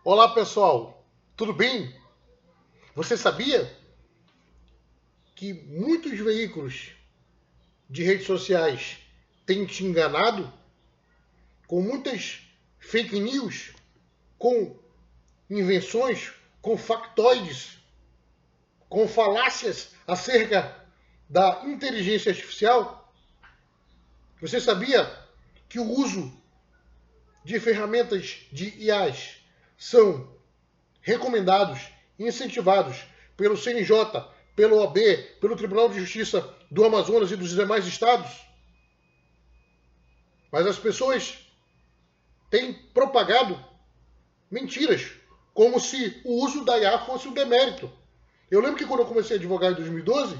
Olá pessoal, tudo bem? Você sabia que muitos veículos de redes sociais têm te enganado com muitas fake news, com invenções, com factoides, com falácias acerca da inteligência artificial? Você sabia que o uso de ferramentas de IAs são recomendados e incentivados pelo CNJ, pelo OAB, pelo Tribunal de Justiça do Amazonas e dos demais estados? Mas as pessoas têm propagado mentiras, como se o uso da IA fosse um demérito. Eu lembro que quando eu comecei a advogar em 2012,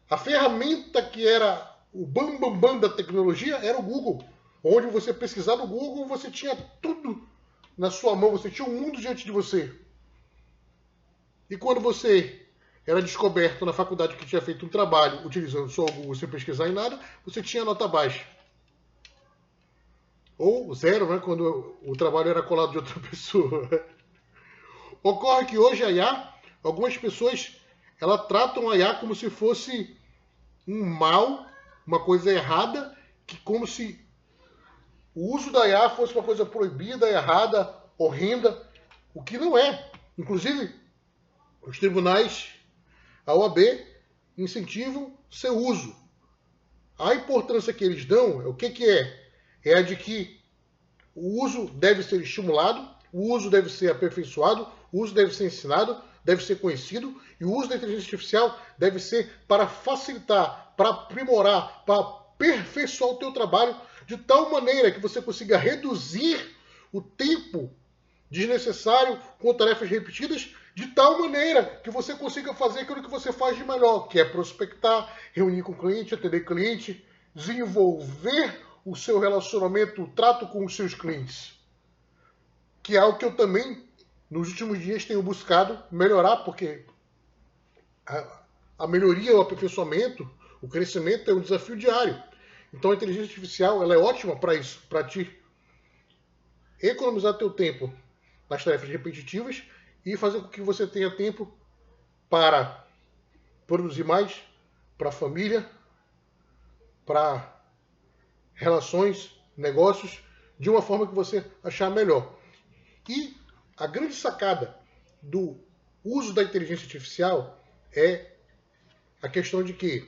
a ferramenta que era o bam da tecnologia era o Google. Onde você pesquisar no Google, você tinha tudo na sua mão, você tinha um mundo diante de você. E quando você era descoberto na faculdade que tinha feito um trabalho utilizando só o Google sem pesquisar em nada, você tinha nota baixa. Ou zero, né, quando o trabalho era colado de outra pessoa. Ocorre que hoje a IA, algumas pessoas, ela tratam a IA como se fosse um mal, uma coisa errada, que como se o uso da IA fosse uma coisa proibida, errada, horrenda, o que não é. Inclusive, os tribunais, a OAB, incentivam seu uso. A importância que eles dão, o que é? É a de que o uso deve ser estimulado, o uso deve ser aperfeiçoado, o uso deve ser ensinado, deve ser conhecido, e o uso da inteligência artificial deve ser para facilitar, para aprimorar, para aperfeiçoar o teu trabalho, de tal maneira que você consiga reduzir o tempo desnecessário com tarefas repetidas, de tal maneira que você consiga fazer aquilo que você faz de melhor, que é prospectar, reunir com o cliente, atender cliente, desenvolver o seu relacionamento, o trato com os seus clientes. Que é algo que eu também, nos últimos dias, tenho buscado melhorar, porque a melhoria, o aperfeiçoamento, o crescimento é um desafio diário. Então a inteligência artificial ela é ótima para isso, para te economizar teu tempo nas tarefas repetitivas e fazer com que você tenha tempo para produzir mais, para a família, para relações, negócios, de uma forma que você achar melhor. E a grande sacada do uso da inteligência artificial é a questão de que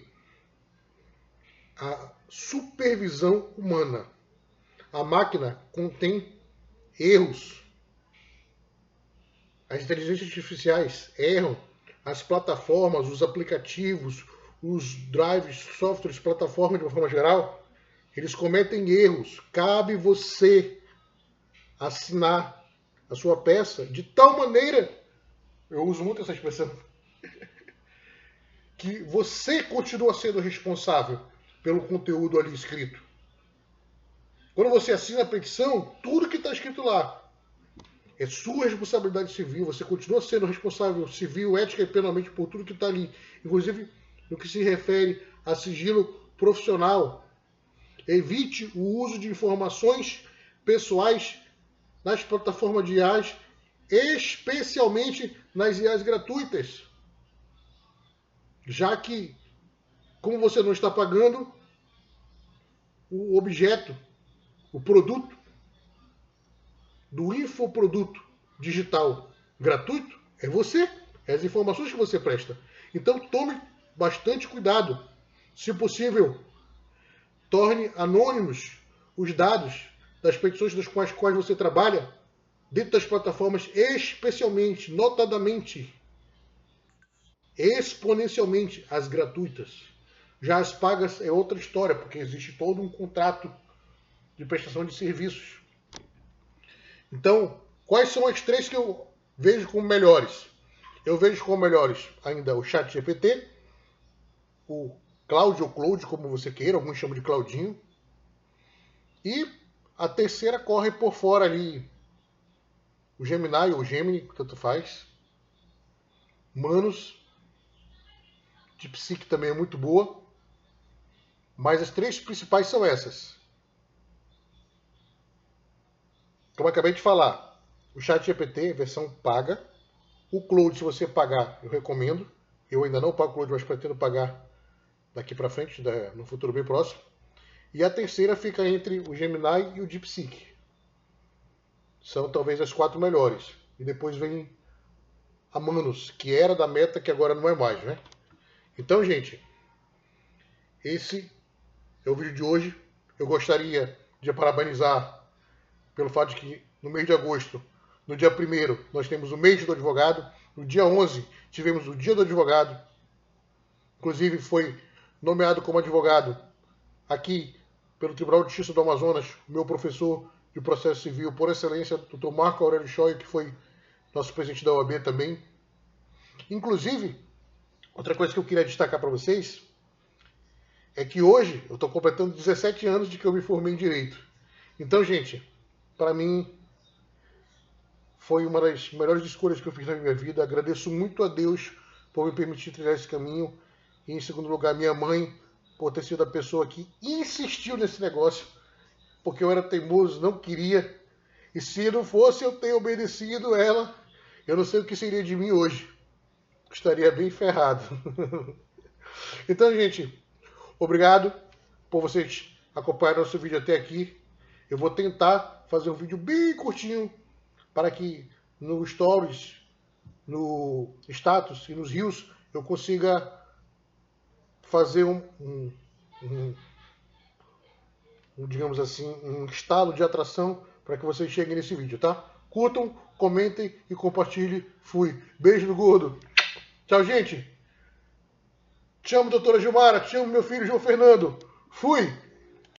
a supervisão humana. A máquina contém erros. As inteligências artificiais erram. As plataformas, os aplicativos, os drives, softwares, plataformas de uma forma geral, eles cometem erros. Cabe você assinar a sua peça de tal maneira, eu uso muito essa expressão, que você continua sendo responsável pelo conteúdo ali escrito. Quando você assina a petição, tudo que está escrito lá é sua responsabilidade civil. Você continua sendo responsável civil, ética e penalmente por tudo que está ali. Inclusive no que se refere a sigilo profissional. Evite o uso de informações pessoais nas plataformas de IAs, especialmente nas IAs gratuitas. Já que, como você não está pagando, o objeto, o produto do infoproduto digital gratuito é você, é as informações que você presta. Então tome bastante cuidado. Se possível, torne anônimos os dados das petições das quais você trabalha dentro das plataformas, especialmente, notadamente, exponencialmente as gratuitas. Já as pagas é outra história, porque existe todo um contrato de prestação de serviços. Então, quais são as três que eu vejo como melhores? Eu vejo como melhores ainda o ChatGPT, o Claude ou Claude, como você queira, alguns chamam de Claudinho. E a terceira corre por fora ali, o Gemini ou Gemini, tanto faz. Manos, DeepSeek também é muito boa. Mas as três principais são essas. Como eu acabei de falar, o ChatGPT, versão paga. O Claude, se você pagar, eu recomendo. Eu ainda não pago o Claude, mas pretendo pagar daqui para frente, no futuro bem próximo. E a terceira fica entre o Gemini e o DeepSeek. São talvez as 4 melhores. E depois vem a Manus, que era da Meta, que agora não é mais, né? Então, gente, esse é o vídeo de hoje. Eu gostaria de parabenizar pelo fato de que no mês de agosto, no dia 1º, nós temos o mês do advogado. No dia 11, tivemos o dia do advogado. Inclusive, foi nomeado como advogado aqui pelo Tribunal de Justiça do Amazonas, meu professor de processo civil por excelência, Dr. Marco Aurélio Schoy, que foi nosso presidente da OAB também. Inclusive, outra coisa que eu queria destacar para vocês é que hoje eu estou completando 17 anos de que eu me formei em Direito. Então, gente, para mim foi uma das melhores escolhas que eu fiz na minha vida. Agradeço muito a Deus por me permitir trilhar esse caminho. E, em segundo lugar, minha mãe, por ter sido a pessoa que insistiu nesse negócio, porque eu era teimoso, não queria. E se não fosse eu ter obedecido ela, eu não sei o que seria de mim hoje. Estaria bem ferrado. Então, gente, obrigado por vocês acompanharem nosso vídeo até aqui. Eu vou tentar fazer um vídeo bem curtinho para que no Stories, no Status e nos Reels eu consiga fazer digamos assim, um estalo de atração para que vocês cheguem nesse vídeo, tá? Curtam, comentem e compartilhem. Fui. Beijo no gordo. Tchau, gente. Te amo, doutora Gilmara. Te amo, meu filho João Fernando. Fui.